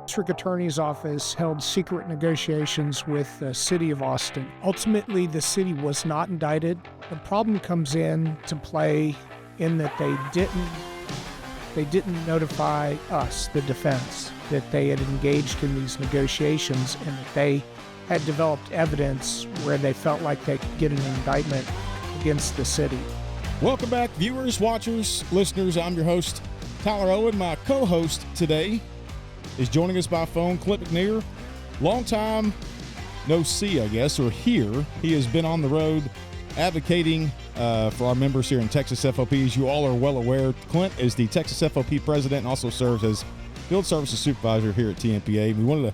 District Attorney's Office held secret negotiations with the City of Austin. Ultimately, the city was not indicted. The problem comes in to play in that they didn't notify us, the defense, that they had engaged in these negotiations and that they had developed evidence where they felt like they could get an indictment against the city. Welcome back, viewers, watchers, listeners. I'm your host, Tyler Owen. My co-host today is joining us by phone, Clint McNear. Long time no see, I guess, or here. He has been on the road advocating for our members here in Texas FOP. As you all are well aware, Clint is the Texas FOP president and also serves as field services supervisor here at Tmpa. We wanted to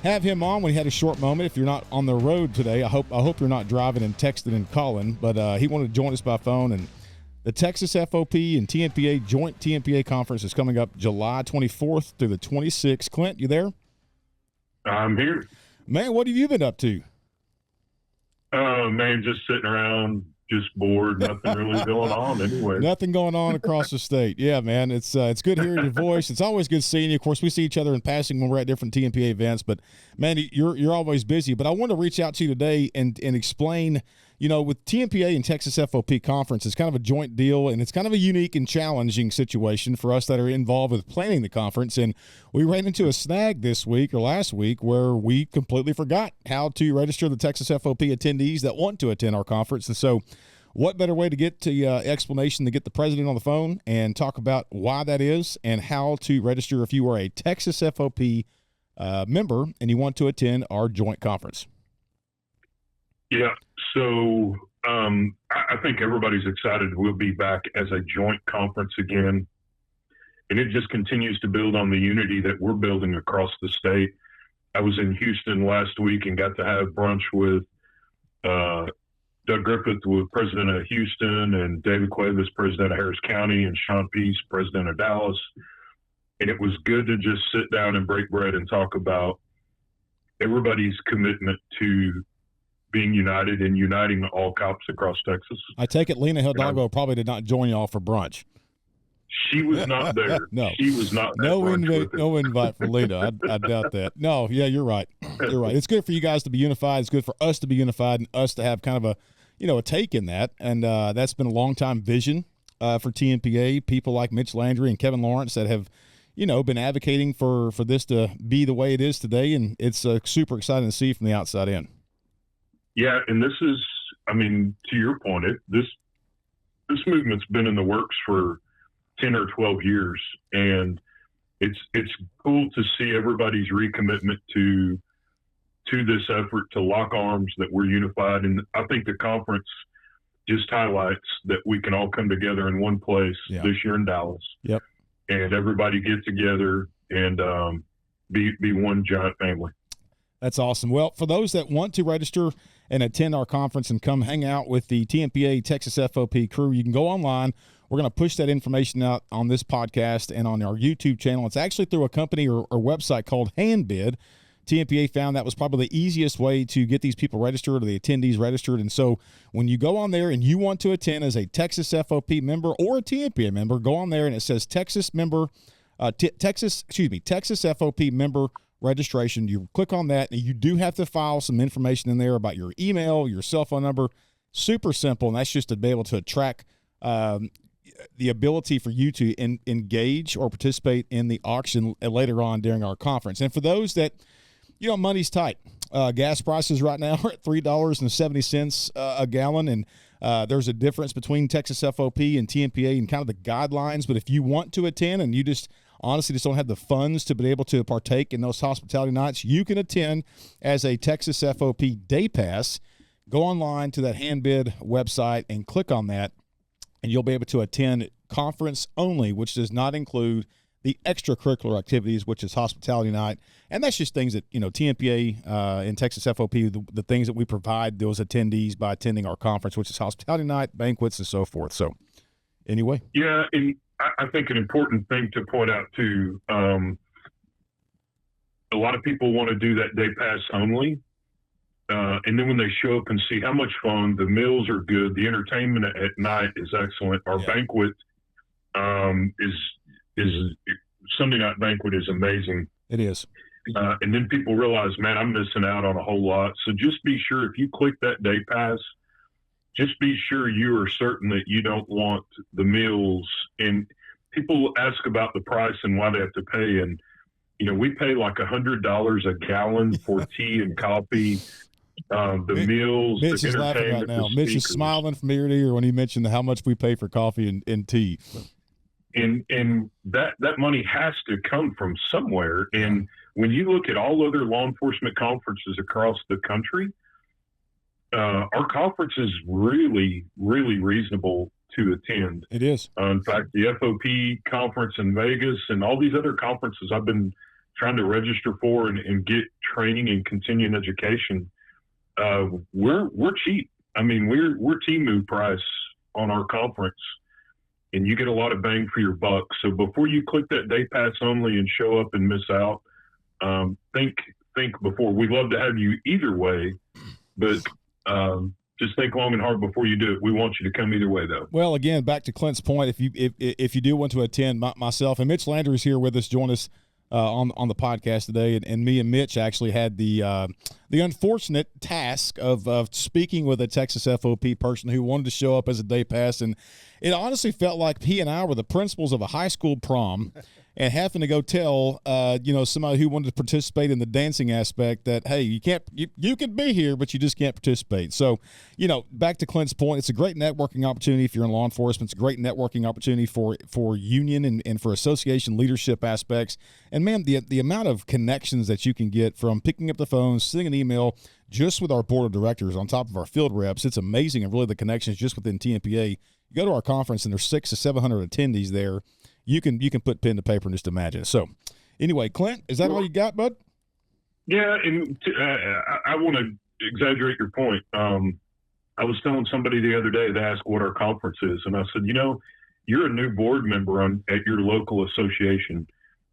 have him on when he had a short moment. If you're not on the road today, I hope you're not driving and texting and calling, but he wanted to join us by phone. And the Texas FOP and Tmpa Joint Tmpa Conference is coming up July 24th through the 26th. Clint, you there? I'm here. Man, what have you been up to? Oh, man, just sitting around, just bored. Nothing really going on anyway. Nothing going on across the state. Yeah, man, it's good hearing your voice. It's always good seeing you. Of course, we see each other in passing when we're at different Tmpa events, but, man, you're always busy. But I want to reach out to you today and explain, with Tmpa and Texas FOP Conference, it's kind of a joint deal, and it's kind of a unique and challenging situation for us that are involved with planning the conference. And we ran into a snag this week or last week where we completely forgot how to register the Texas FOP attendees that want to attend our conference. And so what better way to get to explanation to get the president on the phone and talk about why that is and how to register if you are a Texas FOP member and you want to attend our joint conference. Yeah, so I think everybody's excited we'll be back as a joint conference again. And it just continues to build on the unity that we're building across the state. I was in Houston last week and got to have brunch with Doug Griffith, with president of Houston, and David Cuevas, president of Harris County, and Sean Peace, president of Dallas. And it was good to just sit down and break bread and talk about everybody's commitment to being united and uniting all cops across Texas. I take it Lena Hidalgo probably did not join y'all for brunch. She was not there. No. She was not there. No invite for Lena. I doubt that. No, yeah, you're right. You're right. It's good for you guys to be unified. It's good for us to be unified and us to have kind of a take in that. And that's been a long-time vision for Tmpa. People like Mitch Landry and Kevin Lawrence that have, been advocating for this to be the way it is today. And it's super exciting to see from the outside in. Yeah, and this is, to your point, this movement's been in the works for 10 or 12 years, and it's cool to see everybody's recommitment to this effort to lock arms, that we're unified. And I think the conference just highlights that we can all come together in one place this year in Dallas. Yep. And everybody get together and be one giant family. That's awesome. Well, for those that want to register and attend our conference and come hang out with the Tmpa Texas FOP crew, you can go online. We're going to push that information out on this podcast and on our YouTube channel. It's actually through a company or website called Handbid. Tmpa found that was probably the easiest way to get these people registered or the attendees registered. And so when you go on there and you want to attend as a Texas FOP member or a Tmpa member, go on there and it says Texas FOP member registration. You click on that, and you do have to file some information in there about your email, your cell phone number. Super simple, and that's just to be able to track the ability for you to engage or participate in the auction later on during our conference. And for those that, money's tight. Gas prices right now are at $3.70 a gallon, and there's a difference between Texas FOP and Tmpa and kind of the guidelines. But if you want to attend and you honestly just don't have the funds to be able to partake in those hospitality nights, you can attend as a Texas FOP Day Pass. Go online to that Handbid website and click on that, and you'll be able to attend conference only, which does not include the extracurricular activities, which is hospitality night. And that's just things that, Tmpa and Texas FOP, the things that we provide those attendees by attending our conference, which is hospitality night, banquets, and so forth. So anyway. Yeah, and I think an important thing to point out too, a lot of people want to do that day pass only. And then when they show up and see how much fun, the meals are good, the entertainment at night is excellent. Our banquet is Sunday night banquet is amazing. It is. And then people realize, man, I'm missing out on a whole lot. So just be sure if you click that day pass, just be sure you are certain that you don't want the meals. And people ask about the price and why they have to pay. And, we pay like $100 a gallon for tea and coffee, the meals, Mitch the is laughing right now. Mitch is smiling from ear to ear when he mentioned how much we pay for coffee and tea. And that money has to come from somewhere. And when you look at all other law enforcement conferences across the country, our conference is really, really reasonable to attend. It is. In fact, the FOP conference in Vegas and all these other conferences I've been trying to register for and get training and continuing education, we're cheap. I mean, we're Tmpa price on our conference, and you get a lot of bang for your buck. So before you click that day pass only and show up and miss out, think before. We'd love to have you either way, but just think long and hard before you do it. We want you to come either way, though. Well, again, back to Clint's point, if you do want to attend, myself and Mitch Landry is here with us, join us on the podcast today, and me and Mitch actually had the unfortunate task of speaking with a Texas FOP person who wanted to show up as a day pass, and it honestly felt like he and I were the principals of a high school prom, and having to go tell somebody who wanted to participate in the dancing aspect that, hey, you can be here, but you just can't participate. So, back to Clint's point, it's a great networking opportunity if you're in law enforcement. It's a great networking opportunity for union and for association leadership aspects. And man, the amount of connections that you can get from picking up the phone, sending an email, just with our board of directors on top of our field reps, it's amazing. And really the connections just within Tmpa. You go to our conference and there's 600 to 700 attendees there. You can put pen to paper and just imagine. So, anyway, Clint, is that all you got, bud? Yeah, and I want to exaggerate your point. I was telling somebody the other day, they asked what our conference is, and I said, you're a new board member at your local association,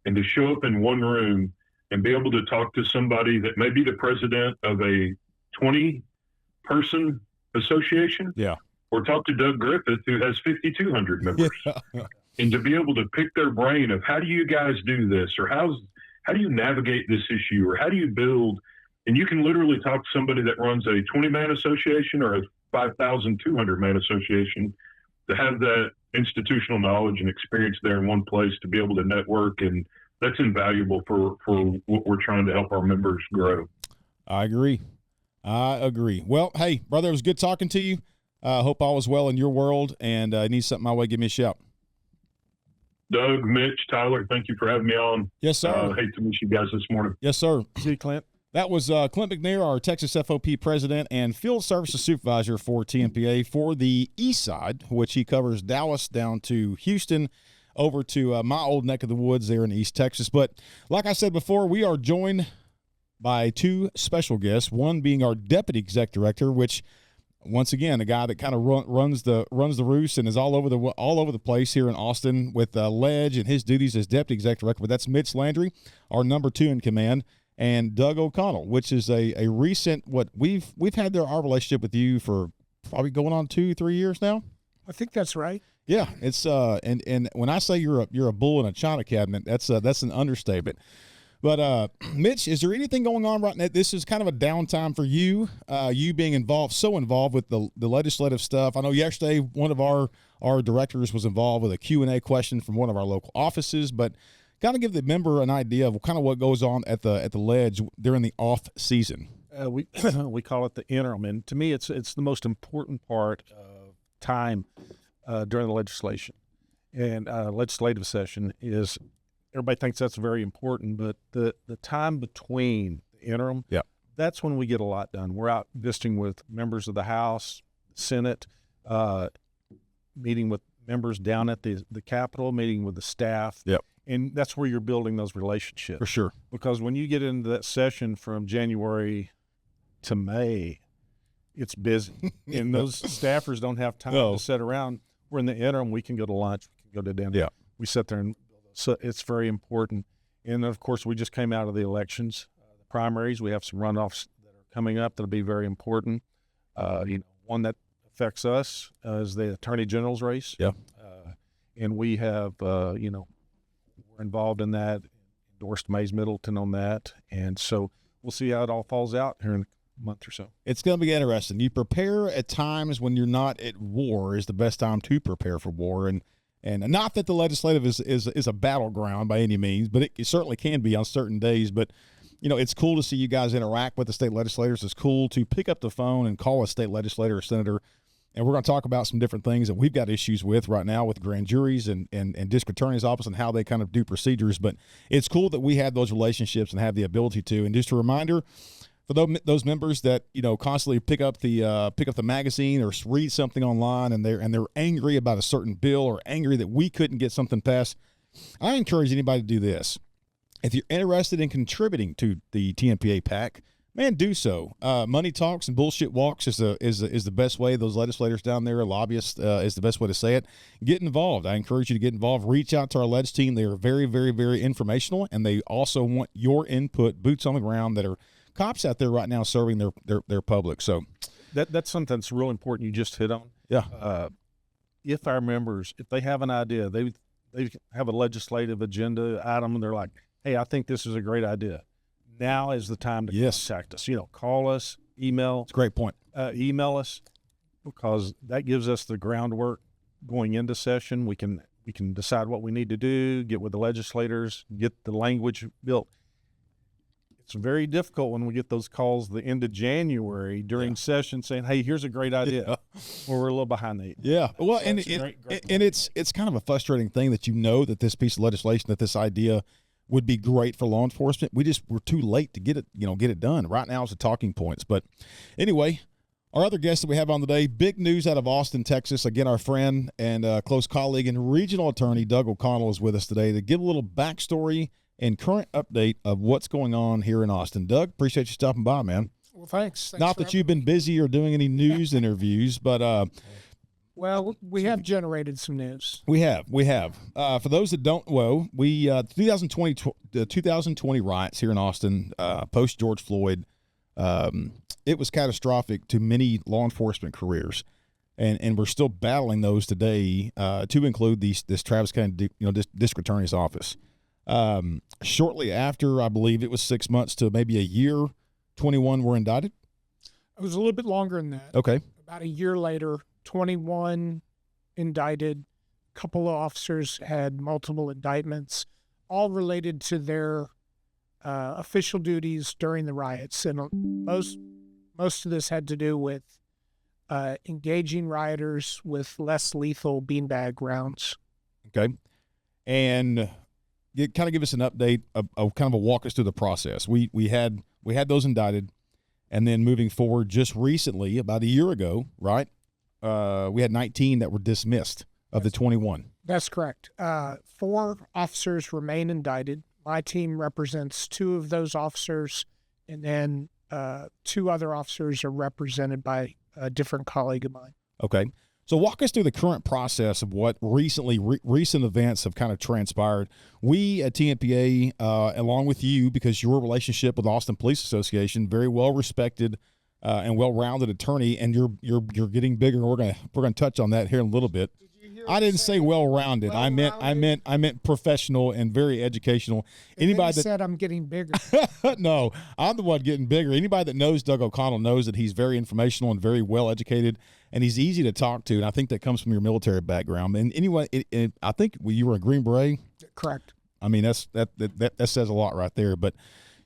and to show up in one room and be able to talk to somebody that may be the president of a 20-person association, or talk to Doug Griffith, who has 5,200 members. And to be able to pick their brain of how do you guys do this, or how do you navigate this issue, or how do you build, and you can literally talk to somebody that runs a 20-man association or a 5,200-man association to have that institutional knowledge and experience there in one place to be able to network, and that's invaluable for what we're trying to help our members grow. I agree. Well, hey, brother, it was good talking to you. Hope all is well in your world, and need something my way, give me a shout. Doug, Mitch, Tyler, thank you for having me on. Yes, sir. Hate to miss you guys this morning. Yes, sir. See you, Clint. That was Clint McNear, our Texas FOP president and field services supervisor for Tmpa for the East Side, which he covers Dallas down to Houston, over to my old neck of the woods there in East Texas. But like I said before, we are joined by two special guests, one being our deputy exec director, which once again, a guy that kind of runs the roost and is all over the place here in Austin with Ledge and his duties as deputy exec director. But that's Mitch Landry, our number 2 in command, and Doug O'Connell, which is a recent we've had our relationship with you for probably going on 2-3 years now. I think that's right. Yeah, it's and when I say you're a bull in a china cabinet, that's an understatement. But Mitch, is there anything going on right now? This is kind of a downtime for you, you being involved with the legislative stuff. I know yesterday one of our directors was involved with a Q&A question from one of our local offices, but kind of give the member an idea of kind of what goes on at the Ledge during the off season. We call it the interim, and to me, it's the most important part of time during the legislation and legislative session. Is everybody thinks that's very important, but the time between the interim, that's when we get a lot done. We're out visiting with members of the House, Senate, meeting with members down at the Capitol, meeting with the staff. And that's where you're building those relationships. For sure. Because when you get into that session from January to May, it's busy. And those staffers don't have time to sit around. We're in the interim. We can go to lunch. We can go to dinner. We sit there, and so it's very important. And, of course, we just came out of the elections, the primaries. We have some runoffs that are coming up that will be very important. One that affects us is the Attorney General's race. And we have, we're involved in that, endorsed Mays Middleton on that. And so we'll see how it all falls out here in a month or so. It's going to be interesting. You prepare at times when you're not at war is the best time to prepare for war. And not that the legislative is a battleground by any means, but it certainly can be on certain days. But, it's cool to see you guys interact with the state legislators. It's cool to pick up the phone and call a state legislator or senator. And we're going to talk about some different things that we've got issues with right now with grand juries and district attorney's office and how they kind of do procedures. But it's cool that we have those relationships and have the ability to. And just a reminder for those members that constantly pick up the magazine or read something online and they're angry about a certain bill or angry that we couldn't get something passed, I encourage anybody to do this. If you're interested in contributing to the Tmpa PAC, man, do so. Money talks and bullshit walks is the best way. Those legislators down there, lobbyists, is the best way to say it. Get involved. I encourage you to get involved. Reach out to our ledge team. They are very, very, very informational, and they also want your input, boots on the ground, that are cops out there right now serving their public. So that's something that's real important you just hit on. Yeah. If our members, if they have an idea, they have a legislative agenda item, and they're like, hey, I think this is a great idea. Now is the time to contact us. Call us, email. It's a great point. Email us, because that gives us the groundwork going into session. We can decide what we need to do, get with the legislators, get the language built. It's very difficult when we get those calls the end of January during session saying, hey, here's a great idea. Well, we're a little behind the eight. Yeah. Well, So and it's kind of a frustrating thing that that this piece of legislation, that this idea would be great for law enforcement. We're too late to get it done. Right now is the talking points. But anyway, our other guest that we have on today, big news out of Austin, Texas. Again, our friend and close colleague and regional attorney Doug O'Connell is with us today to give a little backstory and current update of what's going on here in Austin. Doug, appreciate you stopping by, man. Well, thanks. Not that you've been busy or doing any news interviews, but well, we have generated some news. We have. For those that don't know, we 2020 riots here in Austin, post George Floyd, it was catastrophic to many law enforcement careers, and we're still battling those today. To include this Travis County, district attorney's office. Shortly after, I believe it was 6 months to maybe a year, 21 were indicted. It was a little bit longer than that. Okay. About a year later, 21 indicted. A couple of officers had multiple indictments, all related to their official duties during the riots. And most of this had to do with engaging rioters with less lethal beanbag rounds. Okay. And kind of give us an update of kind of a walk us through the process. We had those indicted, and then moving forward just recently, about a year ago, right? We had 19 that were dismissed of the 21. That's correct. 4 officers remain indicted. My team represents 2 of those officers, and then 2 other officers are represented by a different colleague of mine. Okay. So walk us through the current process of what recent events have kind of transpired. We at Tmpa, along with you, because your relationship with Austin Police Association, very well respected and well-rounded attorney, and you're getting bigger. We're gonna touch on that here in a little bit. I didn't say well-rounded. I meant professional and very educational. Anybody that said I'm getting bigger. No, I'm the one getting bigger. Anybody that knows Doug O'Connell knows that he's very informational and very well-educated, and he's easy to talk to. And I think that comes from your military background. And anyway, I think you were a Green Beret. Correct. I mean, that says a lot right there. But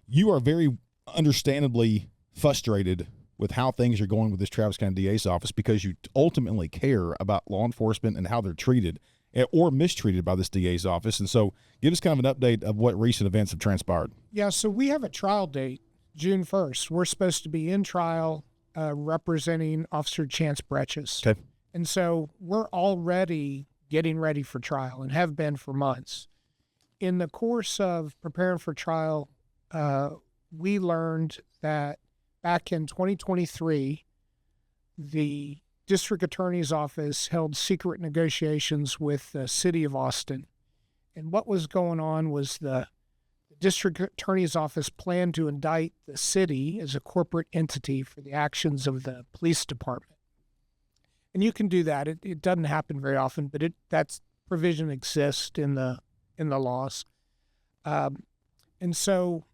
you are very understandably frustrated with how things are going with this Travis County DA's office, because you ultimately care about law enforcement and how they're treated or mistreated by this DA's office. And so give us kind of an update of what recent events have transpired. Yeah, so we have a trial date, June 1st. We're supposed to be in trial representing Officer Chance Bretches. Okay. And so we're already getting ready for trial and have been for months. In the course of preparing for trial, we learned that back in 2023, the district attorney's office held secret negotiations with the city of Austin. And what was going on was the district attorney's office planned to indict the city as a corporate entity for the actions of the police department. And you can do that. It doesn't happen very often, but that provision exists in the laws. And so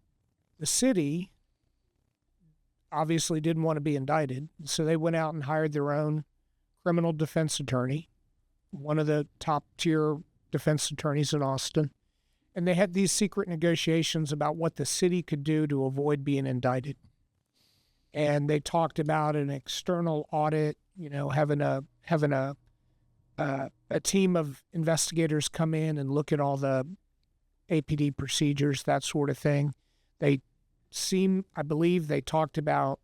the city obviously didn't want to be indicted, so they went out and hired their own criminal defense attorney, one of the top-tier defense attorneys in Austin, and they had these secret negotiations about what the city could do to avoid being indicted. And they talked about an external audit, having a team of investigators come in and look at all the APD procedures, that sort of thing. I believe they talked about,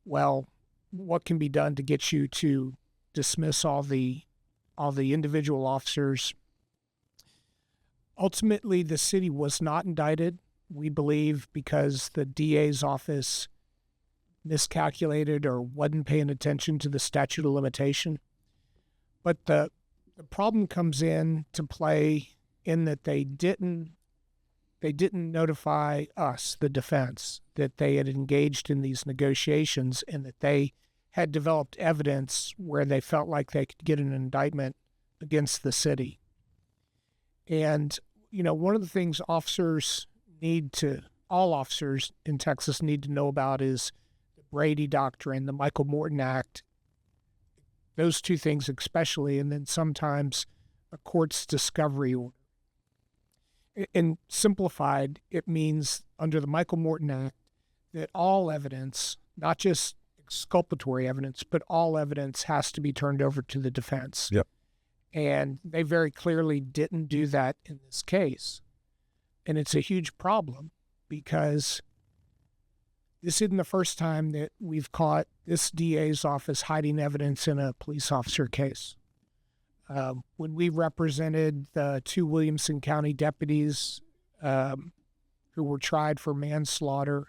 well, what can be done to get you to dismiss all the individual officers. Ultimately, the city was not indicted, we believe, because the DA's office miscalculated or wasn't paying attention to the statute of limitation. But the problem comes in to play in that they didn't notify us, the defense, that they had engaged in these negotiations and that they had developed evidence where they felt like they could get an indictment against the city. And, one of the things all officers in Texas need to know about is the Brady Doctrine, the Michael Morton Act, those two things especially, and then sometimes a court's discovery order. In simplified, it means under the Michael Morton Act that all evidence, not just exculpatory evidence, but all evidence has to be turned over to the defense. Yep. And they very clearly didn't do that in this case. And it's a huge problem because this isn't the first time that we've caught this DA's office hiding evidence in a police officer case. When we represented the two Williamson County deputies who were tried for manslaughter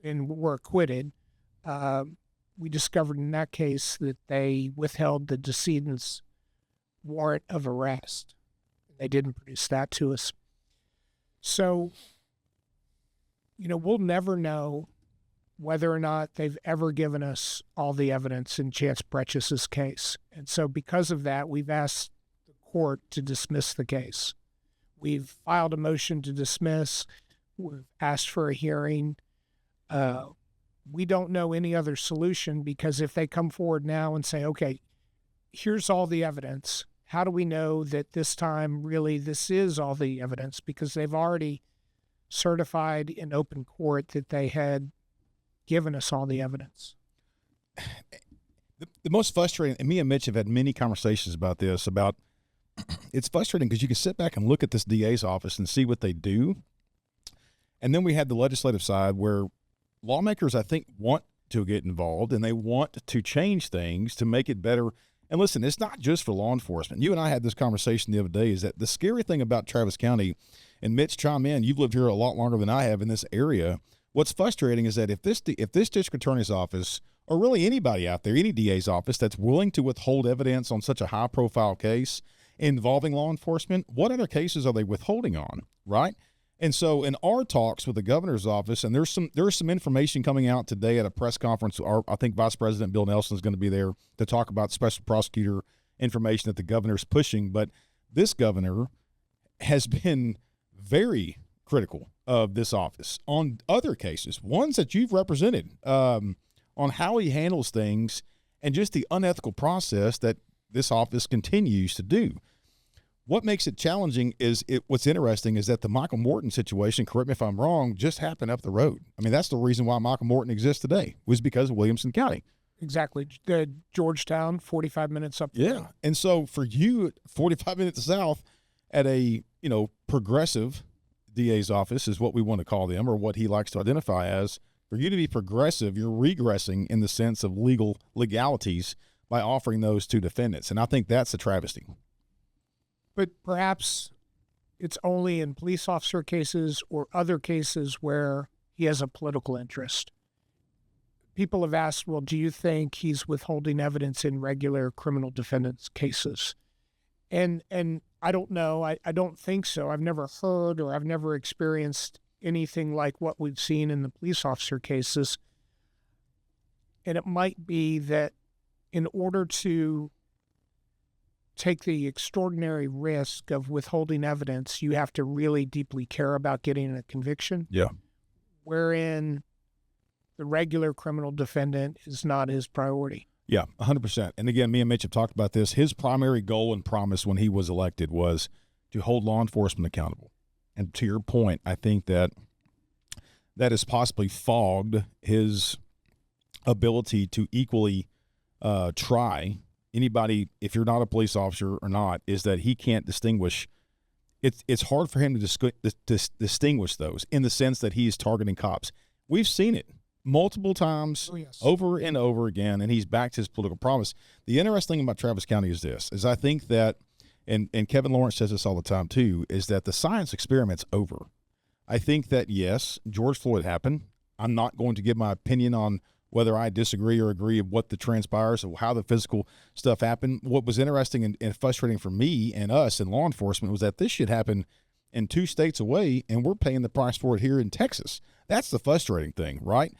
and were acquitted, we discovered in that case that they withheld the decedent's warrant of arrest. They didn't produce that to us. So, we'll never know whether or not they've ever given us all the evidence in Chance Bretches's case. And so because of that, we've asked the court to dismiss the case. We've filed a motion to dismiss. We've asked for a hearing. We don't know any other solution because if they come forward now and say, okay, here's all the evidence, how do we know that this time really this is all the evidence? Because they've already certified in open court that they had given us all the evidence. The most frustrating, and me and Mitch have had many conversations about this, it's frustrating because you can sit back and look at this DA's office and see what they do. And then we had the legislative side where lawmakers, I think, want to get involved and they want to change things to make it better. And listen, it's not just for law enforcement. You and I had this conversation the other day is that the scary thing about Travis County, and Mitch, chime in, you've lived here a lot longer than I have in this area. What's frustrating is that if this district attorney's office, or really anybody out there, any DA's office that's willing to withhold evidence on such a high-profile case involving law enforcement, what other cases are they withholding on, right? And so in our talks with the governor's office, and there's some information coming out today at a press conference. I think Vice President Bill Nelson is going to be there to talk about special prosecutor information that the governor's pushing. But this governor has been very critical of this office on other cases, ones that you've represented, on how he handles things and just the unethical process that this office continues to do. What makes it challenging is what's interesting is that the Michael Morton situation, correct me if I'm wrong, just happened up the road. I mean, that's the reason why Michael Morton exists today, was because of Williamson County. Exactly. The Georgetown, 45 minutes up. Yeah. And so for you, 45 minutes south at a, progressive DA's office is what we want to call them, or what he likes to identify as. For you to be progressive, you're regressing in the sense of legalities by offering those to defendants. And I think that's a travesty. But perhaps it's only in police officer cases or other cases where he has a political interest. People have asked, well, do you think he's withholding evidence in regular criminal defendants cases? And I don't know. I don't think so. I've never heard or I've never experienced anything like what we've seen in the police officer cases. And it might be that in order to take the extraordinary risk of withholding evidence, you have to really deeply care about getting a conviction. Yeah. Wherein the regular criminal defendant is not his priority. Yeah, 100%. And again, me and Mitch have talked about this. His primary goal and promise when he was elected was to hold law enforcement accountable. And to your point, I think that has possibly fogged his ability to equally try anybody, if you're not a police officer or not, is that he can't distinguish. It's hard for him to distinguish those in the sense that he's targeting cops. We've seen it multiple times, over and over again, and he's backed his political promise. The interesting thing about Travis County is this, is I think that, and Kevin Lawrence says this all the time too, is that the science experiment's over. I think that, yes, George Floyd happened. I'm not going to give my opinion on whether I disagree or agree of what the transpires or how the physical stuff happened. What was interesting and frustrating for me and us in law enforcement was that this shit happened in 2 states away, and we're paying the price for it here in Texas. That's the frustrating thing, right?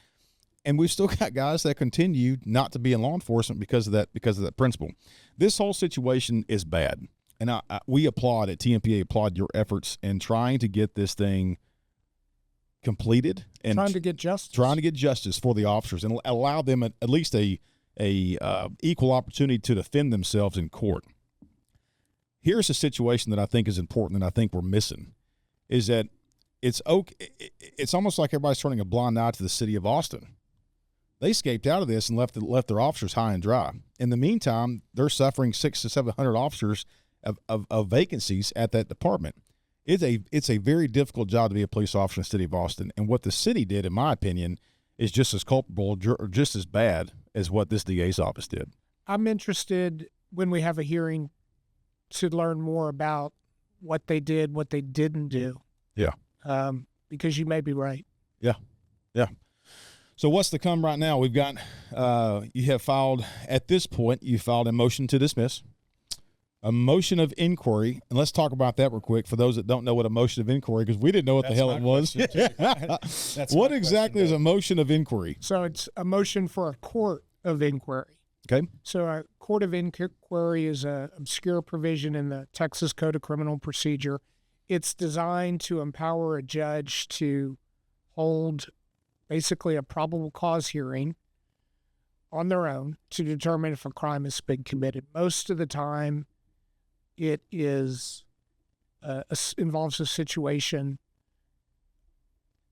And we've still got guys that continue not to be in law enforcement because of that principle. This whole situation is bad, and we applaud at Tmpa applaud your efforts in trying to get this thing completed and trying to get justice for the officers and allow them at least a equal opportunity to defend themselves in court. Here's a situation that I think is important and I think we're missing, is that it's almost like everybody's turning a blind eye to the city of Austin. They escaped out of this and left their officers high and dry. In the meantime, they're suffering 600 to 700 officers of vacancies at that department. It's a very difficult job to be a police officer in the city of Austin. And what the city did, in my opinion, is just as culpable or just as bad as what this DA's office did. I'm interested when we have a hearing to learn more about what they did, what they didn't do. Yeah. Because you may be right. Yeah. Yeah. So what's to come right now? We've got, you have filed a motion to dismiss, a motion of inquiry. And let's talk about that real quick for those that don't know what a motion of inquiry, because we didn't know what the hell it was. What exactly is a motion of inquiry? So it's a motion for a court of inquiry. Okay. So a court of inquiry is an obscure provision in the Texas Code of Criminal Procedure. It's designed to empower a judge to hold basically a probable cause hearing on their own to determine if a crime has been committed. Most of the time, it is involves a situation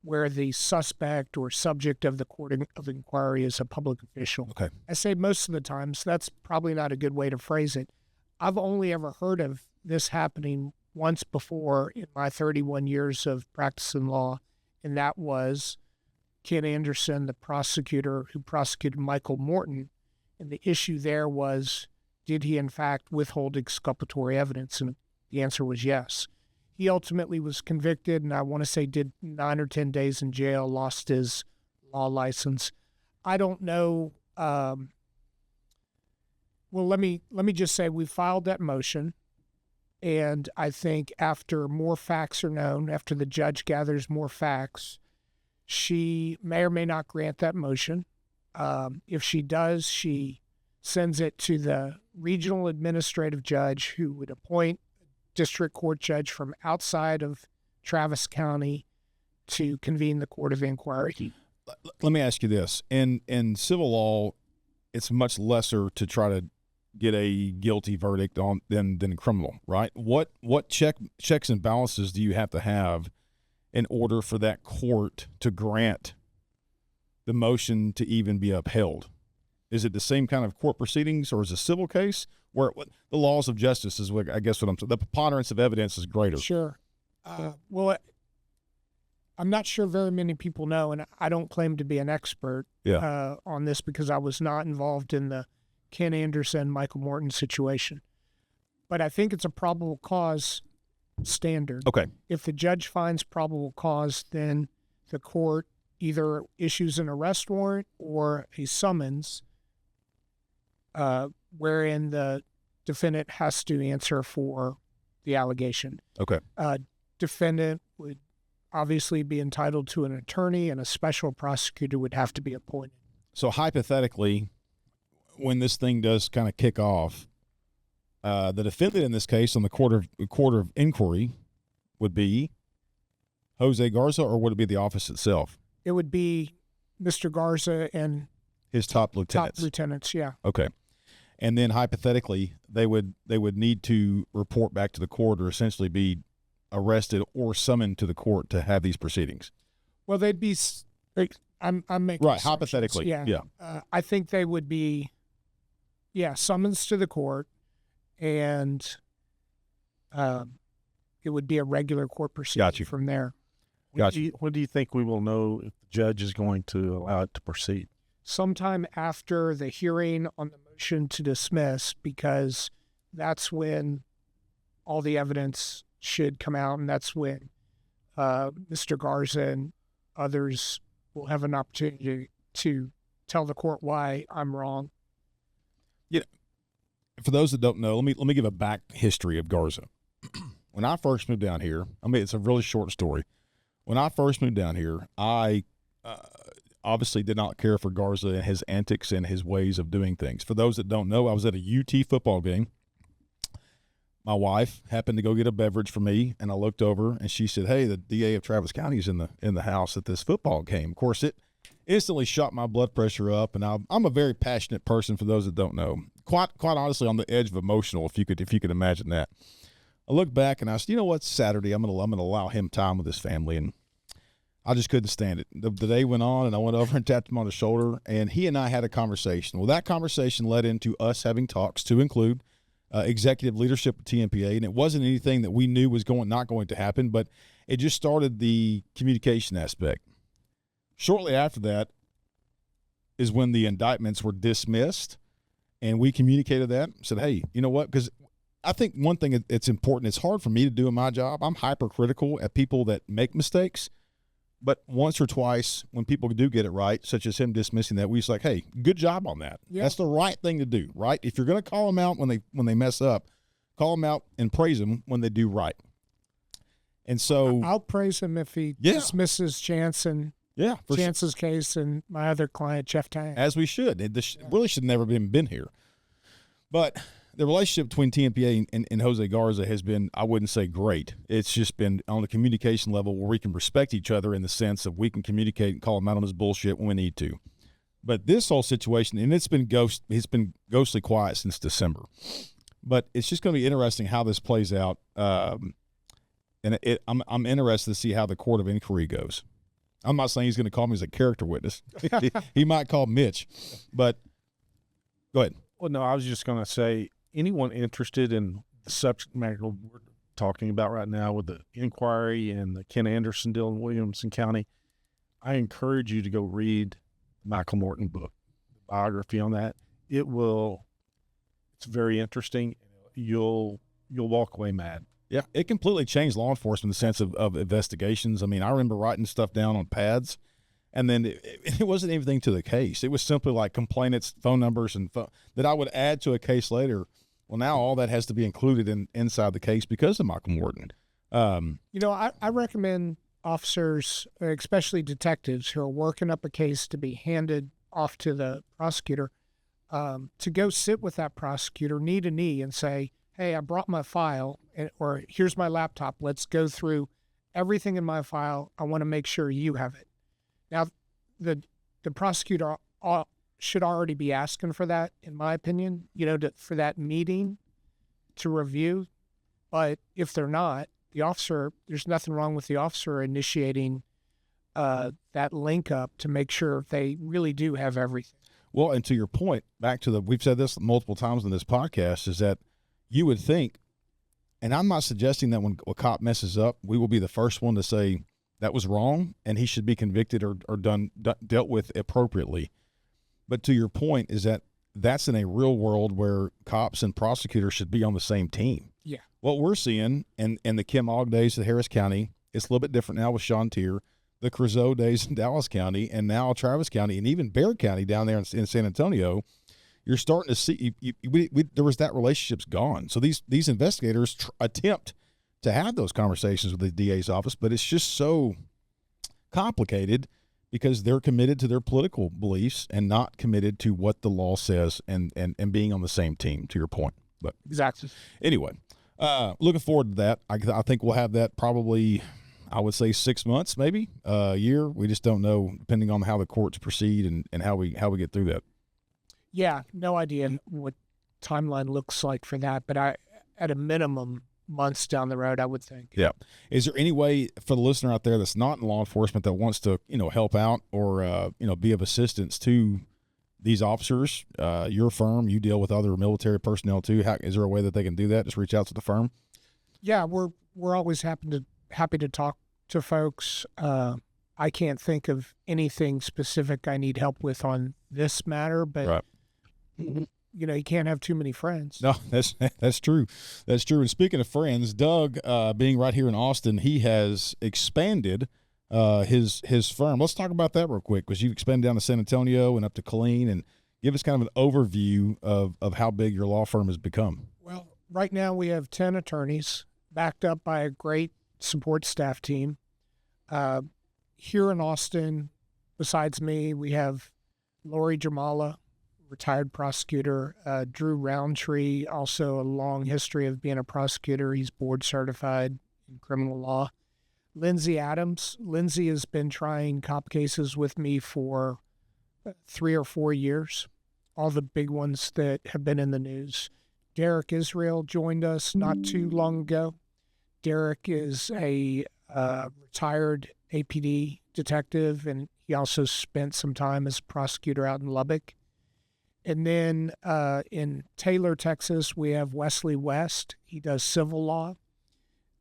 where the suspect or subject of the court of inquiry is a public official. Okay. I say most of the time, so that's probably not a good way to phrase it. I've only ever heard of this happening once before in my 31 years of practicing law, and that was Ken Anderson, the prosecutor who prosecuted Michael Morton, and the issue there was, did he in fact withhold exculpatory evidence? And the answer was yes. He ultimately was convicted, and I want to say did 9 or 10 days in jail, lost his law license. I don't know. Well, let me just say we filed that motion, and I think after more facts are known, after the judge gathers more facts, she may or may not grant that motion. If she does, she sends it to the regional administrative judge who would appoint a district court judge from outside of Travis County to convene the court of inquiry. Let me ask you this. In civil law, it's much lesser to try to get a guilty verdict on than criminal, right? What checks and balances do you have to have in order for that court to grant the motion to even be upheld? Is it the same kind of court proceedings, or is it a civil case where the laws of justice is what, I guess what I'm saying, the preponderance of evidence is greater? Sure. Well, I'm not sure very many people know, and I don't claim to be an expert on this because I was not involved in the Ken Anderson, Michael Morton situation. But I think it's a probable cause standard. Okay. If the judge finds probable cause, then the court either issues an arrest warrant or a summons wherein the defendant has to answer for the allegation. Okay. Defendant would obviously be entitled to an attorney, and a special prosecutor would have to be appointed. So hypothetically, when this thing does kind of kick off, The defendant in this case on the court of inquiry would be José Garza, or would it be the office itself? It would be Mr. Garza and his top lieutenants. Yeah. Okay. And then hypothetically, they would need to report back to the court, or essentially be arrested or summoned to the court to have these proceedings. Well, they'd be. I'm making right. Hypothetically, yeah. I think they would be, summons to the court, and it would be a regular court proceeding from there. When do you think we will know if the judge is going to allow it to proceed? Sometime after the hearing on the motion to dismiss, because that's when all the evidence should come out, and that's when Mr. Garza and others will have an opportunity to tell the court why I'm wrong. Yeah. For those that don't know, let me give a back history of Garza. When I first moved down here, it's a really short story. When I first moved down here, I obviously did not care for Garza and his antics and his ways of doing things. For those that don't know, I was at a UT football game. My wife happened to go get a beverage for me, and I looked over, and she said, "Hey, the DA of Travis County is in the house at this football game." Of course, it instantly shot my blood pressure up, and I'm a very passionate person. For those that don't know, quite honestly, on the edge of emotional, if you could imagine that. I looked back and I said, "You know what? Saturday, I'm gonna allow him time with his family," and I just couldn't stand it. The day went on, and I went over and tapped him on the shoulder, and he and I had a conversation. Well, that conversation led into us having talks to include executive leadership at Tmpa, and it wasn't anything that we knew was not going to happen, but it just started the communication aspect. Shortly after that is when the indictments were dismissed, and we communicated that, said, "Hey, you know what?" Because I think one thing that's important, it's hard for me to do in my job. I'm hypercritical at people that make mistakes, but once or twice when people do get it right, such as him dismissing that, we just like, "Hey, good job on that." Yeah. That's the right thing to do, right? If you're going to call them out when they mess up, call them out and praise them when they do right. And so I'll praise him if he dismisses Chance's case and my other client, Jeff Tang. As we should. This really should never been here. But the relationship between Tmpa and José Garza has been, I wouldn't say great. It's just been on a communication level where we can respect each other in the sense of we can communicate and call him out on his bullshit when we need to. But this whole situation, and it's been ghostly quiet since December. But it's just going to be interesting how this plays out. I'm interested to see how the court of inquiry goes. I'm not saying he's going to call me as a character witness. He might call Mitch. But go ahead. Well, no, I was just going to say, anyone interested in the subject matter we're talking about right now with the inquiry and the Ken Anderson deal in Williamson County, I encourage you to go read the Michael Morton book, the biography on that. It's very interesting. You'll walk away mad. Yeah, it completely changed law enforcement in the sense of investigations. I mean, I remember writing stuff down on pads, and then it wasn't anything to the case. It was simply like complainants' phone numbers and that I would add to a case later. Well, now all that has to be included inside the case because of Michael Morton. I recommend officers, especially detectives who are working up a case to be handed off to the prosecutor, to go sit with that prosecutor knee to knee and say, "Hey, I brought my file," or "Here's my laptop. Let's go through everything in my file. I want to make sure you have it." Now, the prosecutor should already be asking for that, in my opinion, for that meeting to review. But if they're not, the officer, there's nothing wrong with the officer initiating that link up to make sure they really do have everything. Well, and to your point, we've said this multiple times in this podcast, is that you would think, and I'm not suggesting that when a cop messes up, we will be the first one to say that was wrong and he should be convicted or dealt with appropriately. But to your point is that's in a real world where cops and prosecutors should be on the same team. Yeah. What we're seeing in the Kim Ogg days of Harris County, it's a little bit different now with Sean Tier, the Creusot days in Dallas County, and now Travis County, and even Bexar County down there in San Antonio. You're starting to see there was that relationship's gone. So these investigators attempt to have those conversations with the DA's office, but it's just so complicated because they're committed to their political beliefs and not committed to what the law says and being on the same team, to your point. But Exactly. anyway, looking forward to that. I think we'll have that probably, I would say 6 months, maybe a year. We just don't know, depending on how the courts proceed and how we get through that. Yeah, no idea what timeline looks like for that, but at a minimum, months down the road, I would think. Yeah. Is there any way for the listener out there that's not in law enforcement that wants to, help out or, be of assistance to these officers? Your firm, you deal with other military personnel too. Is there a way that they can do that? Just reach out to the firm? Yeah, we're always happy to talk to folks. I can't think of anything specific I need help with on this matter, but right. You can't have too many friends. No, that's true. That's true. And speaking of friends, Doug, being right here in Austin, he has expanded his firm. Let's talk about that real quick, because you've expanded down to San Antonio and up to Killeen, and give us kind of an overview of how big your law firm has become. Well, right now we have 10 attorneys backed up by a great support staff team. Here in Austin, besides me, we have Lori Jamala, retired prosecutor, Drew Roundtree, also a long history of being a prosecutor. He's board certified in criminal law. Lindsay Adams. Lindsay has been trying cop cases with me for 3 or 4 years, all the big ones that have been in the news. Derek Israel joined us not too long ago. Derek is a retired APD detective, and he also spent some time as a prosecutor out in Lubbock. And then in Taylor, Texas, we have Wesley West. He does civil law.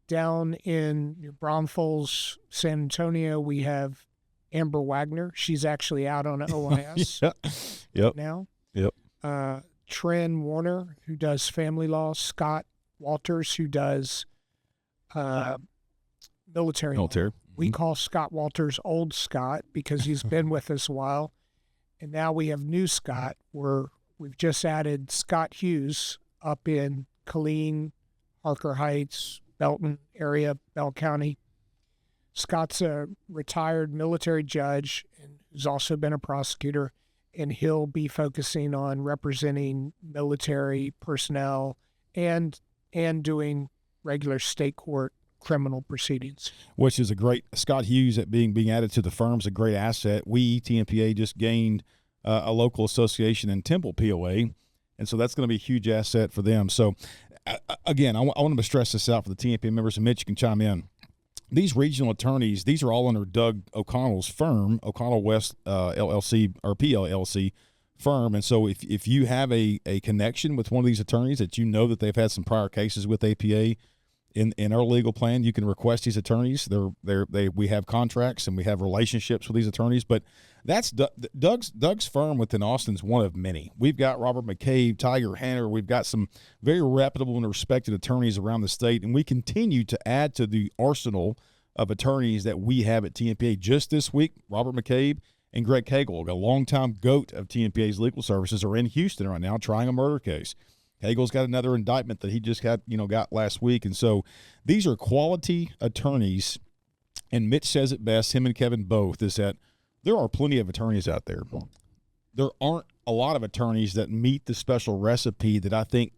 Down in New Braunfels, San Antonio, we have Amber Wagner. She's actually out on OIS now. Yep. Tren Warner, who does family law. Scott Walters, who does military law. We call Scott Walters Old Scott because he's been with us a while. And now we have new Scott, where we've just added Scott Hughes up in Killeen, Harker Heights, Belton area, Bell County. Scott's a retired military judge and who's also been a prosecutor, and he'll be focusing on representing military personnel and doing regular state court criminal proceedings. Which is a great, Scott Hughes at being added to the firm is a great asset. We, Tmpa, just gained a local association in Temple, POA, and so that's going to be a huge asset for them. So, again, I want to stress this out for the Tmpa members, and Mitch, you can chime in. These regional attorneys, these are all under Doug O'Connell's firm, O'Connell West LLC or PLLC firm. And so if you have a connection with one of these attorneys that you know that they've had some prior cases with APA, in our legal plan, you can request these attorneys. We have contracts and we have relationships with these attorneys. But that's Doug's firm within Austin's one of many. We've got Robert McCabe, Tiger Hanner. We've got some very reputable and respected attorneys around the state, and we continue to add to the arsenal of attorneys that we have at TMPA. Just this week, Robert McCabe and Greg Cagle, a longtime GOAT of TMPA's legal services, are in Houston right now trying a murder case. Hagel's got another indictment that he just got last week. And so these are quality attorneys. And Mitch says it best, him and Kevin both, is that there are plenty of attorneys out there. There aren't a lot of attorneys that meet the special recipe that I think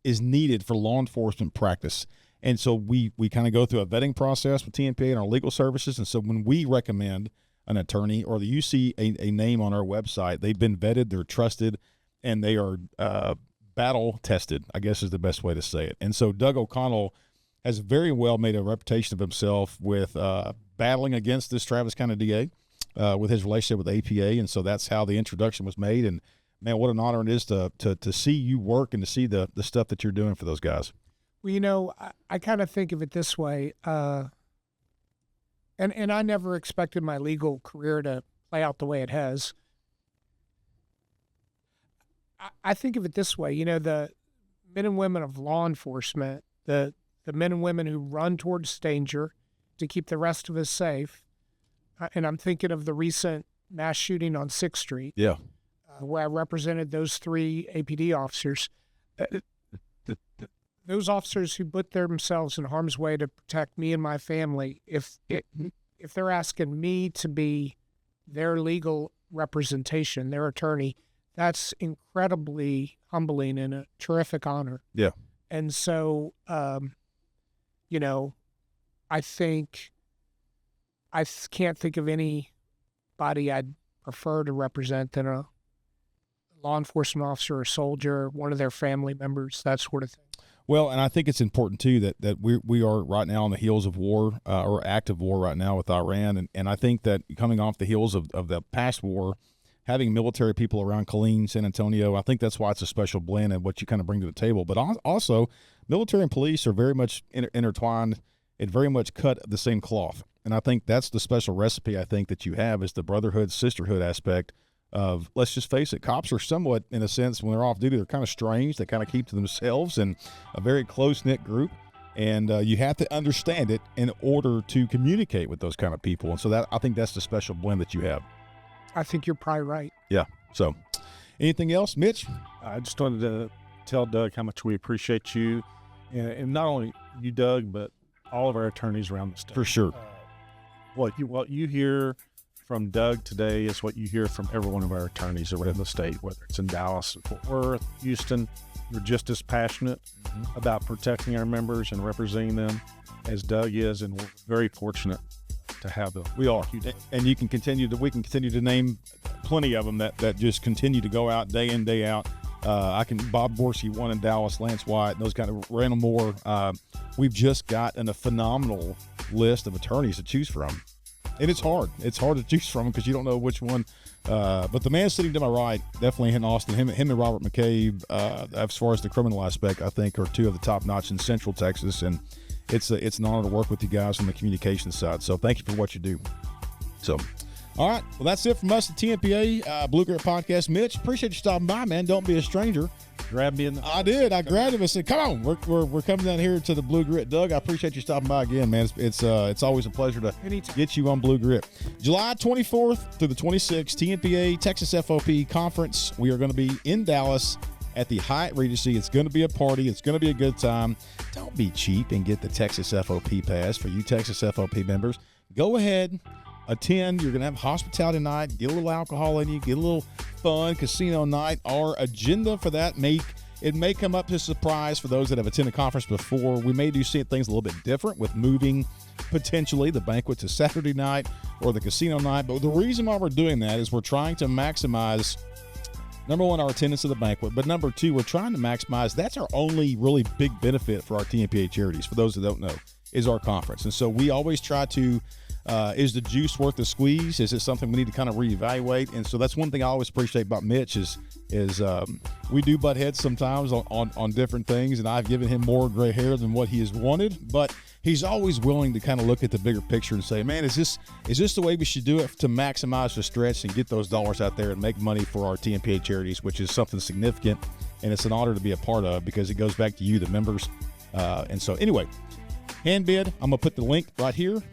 is needed for law enforcement practice. And so we kind of go through a vetting process with TMPA and our legal services. And so when we recommend an attorney, or you see a name on our website, they've been vetted, they're trusted, and they are battle tested, I guess is the best way to say it. And so Doug O'Connell has very well made a reputation of himself with battling against this Travis County DA with his relationship with APA. And so that's how the introduction was made. And man, what an honor it is to see you work and to see the stuff that you're doing for those guys. Well, I kind of think of it this way. And I never expected my legal career to play out the way it has. I think of it this way, the men and women of law enforcement, the men and women who run towards danger to keep the rest of us safe. And I'm thinking of the recent mass shooting on 6th Street, where I represented those 3 APD officers. Those officers who put themselves in harm's way to protect me and my family, if they're asking me to be their legal representation, their attorney, that's incredibly humbling and a terrific honor. Yeah. And so, you know, I think I can't think of anybody I'd prefer to represent than a law enforcement officer, a soldier, one of their family members, that sort of thing. Well, and I think it's important too that we are right now on the heels of war or active war right now with Iran, and I think that coming off the heels of the past war, having military people around Killeen, San Antonio, I think that's why it's a special blend and what you kind of bring to the table. But also, military and police are very much intertwined and very much cut the same cloth, and I think that's the special recipe I think that you have is the brotherhood, sisterhood aspect of, let's just face it, cops are somewhat, in a sense, when they're off duty, they're kind of strange. They kind of keep to themselves and a very close-knit group. And you have to understand it in order to communicate with those kind of people. And so that I think that's the special blend that you have. I think you're probably right. Yeah. So anything else, Mitch? I just wanted to tell Doug how much we appreciate you. And not only you, Doug, but all of our attorneys around the state. For sure. What you hear from Doug today is what you hear from every one of our attorneys around the state, whether it's in Dallas, Fort Worth, Houston. You're just as passionate about protecting our members and representing them as Doug is, and we're very fortunate to have them. We are, and we can continue to name plenty of them that just continue to go out day in, day out. Bob Borsky, one in Dallas, Lance White, those kind of random more. We've just gotten a phenomenal list of attorneys to choose from. And it's hard. It's hard to choose from because you don't know which one. But the man sitting to my right, definitely in Austin, him and Robert McCabe, as far as the criminal aspect, I think are two of the top notch in Central Texas. And it's an honor to work with you guys on the communication side. So thank you for what you do. So, all right. Well, that's it from us, the Tmpa Blue Grit Podcast. Mitch, appreciate you stopping by, man. Don't be a stranger. Grabbed me in the I did. I grabbed him and said, come on, we're coming down here to the Blue Grit. Doug, I appreciate you stopping by again, man. It's always a pleasure to get you on Blue Grit. July 24th through the 26th, Tmpa Texas FOP Conference. We are going to be in Dallas at the Hyatt Regency. It's going to be a party. It's going to be a good time. Don't be cheap and get the Texas FOP pass for you Texas FOP members. Go ahead. Attend. You're going to have hospitality night, get a little alcohol in you, get a little fun casino night. Our agenda for that may come up as a surprise for those that have attended conference before. We may do things a little bit different with moving potentially the banquet to Saturday night or the casino night. But the reason why we're doing that is we're trying to maximize, number one, our attendance of the banquet, but number two, we're trying to maximize, that's our only really big benefit for our TMPA charities, for those that don't know, is our conference. And so we always try to is the juice worth the squeeze? Is it something we need to kind of reevaluate? And so that's one thing I always appreciate about Mitch is we do butt heads sometimes on different things, and I've given him more gray hair than what he has wanted, but he's always willing to kind of look at the bigger picture and say, man, is this the way we should do it to maximize the stretch and get those dollars out there and make money for our TMPA charities, which is something significant, and it's an honor to be a part of because it goes back to you, the members. And so anyway, hand bid, I'm going to put the link right here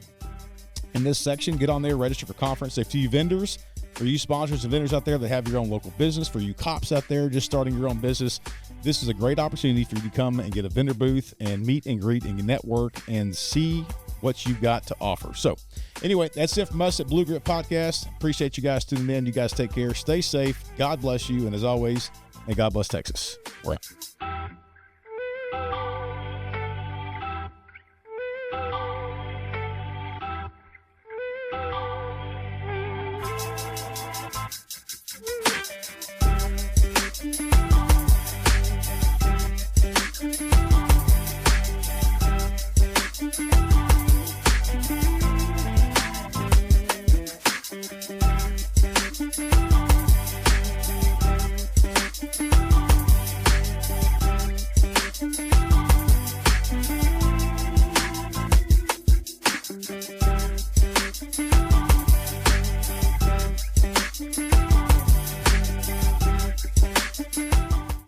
in this section. Get on there, register for conference. For you vendors, for you sponsors and vendors out there that have your own local business, for you cops out there just starting your own business, this is a great opportunity for you to come and get a vendor booth and meet and greet and network and see what you've got to offer. So anyway, that's it from us at Blue Grit Podcast. Appreciate you guys tuning in. You guys take care. Stay safe. God bless you. And as always, may God bless Texas. We're out.